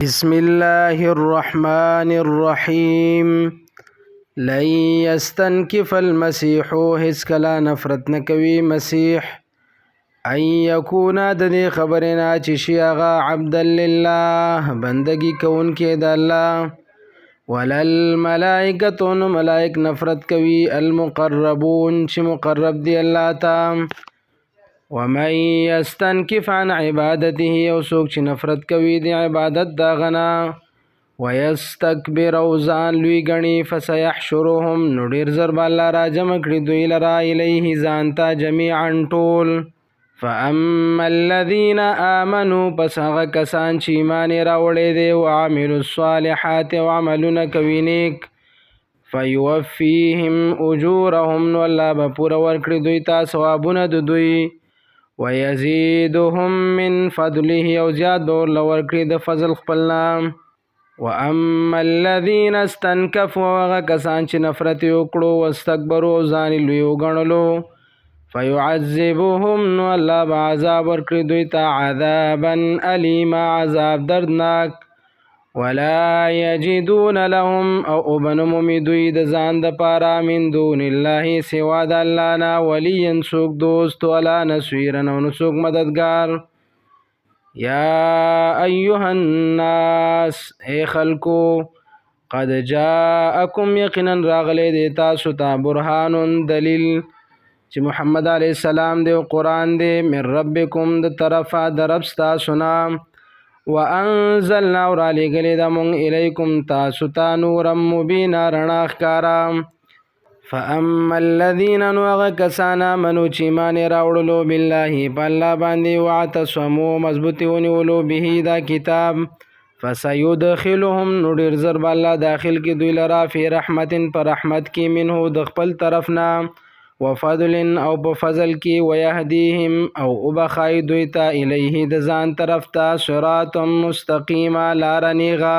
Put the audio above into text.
بسم الله الرحمن الرحیم لن يستنكف المسيح هیڅ کله نفرت نکوي مسیح ان یکونا د دې خبرنا چې شي هغه عبد لله بندگی کوونکی د الله ولل ملائکه ملائک نفرت کوي المقربون چې مقرب دی الله ته ومن يستنكف عن عبادته او څوک چې نفرت کوي د عبادت دا غنا ويستكبر او ځان لوی غني فسيحشرهم نو ډیر زر به الله را جمع کړي دوی لرا الیه ځان ته جميعا ټول فاما الذين امنوا پس هغه کسان چې ایمان راوړي دي او عملوا الصالحات او عملونه کوي نیک فيوفيهم اجورهم نو الله به پوره ورکړي دوی ته ثوابونه د دوی ويزيدهم من فضله او زیاد به ورله ورکړي د فضل خپلنا واما الذين استنكفوا هغه کسان چې نفرت وکړو واستكبروا ځان لوی وګڼلو فيعذبهم نو الله به عذاب ورکړي دوی ته عذابا الیما عذاب دردناک ولا يجدون لهم او بنمومي دوی د ځان د پاره من دون الله سوا د الله نه وليا څوک دوست ولا نصيرا او څوک مددگار یا ایها الناس ای خلقو قد جاءکم یقینا راغلی دی تاسو ته برهان دلیل چې محمد علیه السلام دی او قرآن دی من ربکم د طرفه د رب ستاسو نه وانزلنا اور علی گلی دا مونږ الیکم تاسو ته نورا مبینا رڼا ښکارا فاما الذین نو هغه کسان آمنو چې ایمان یې راوړلو بالله په الله باندې واعتصموا مضبوطي ونیولو به دا کتاب فسيدخلهم نو ډېر زر به الله داخل کې دوی لرا فی رحمت پر رحمت کې منه د خپل طرف نه وفضل او په فضل کې ويهديهم او وبخای دوی ته الیه د ځان طرف ته صراط مستقیم لار نیغه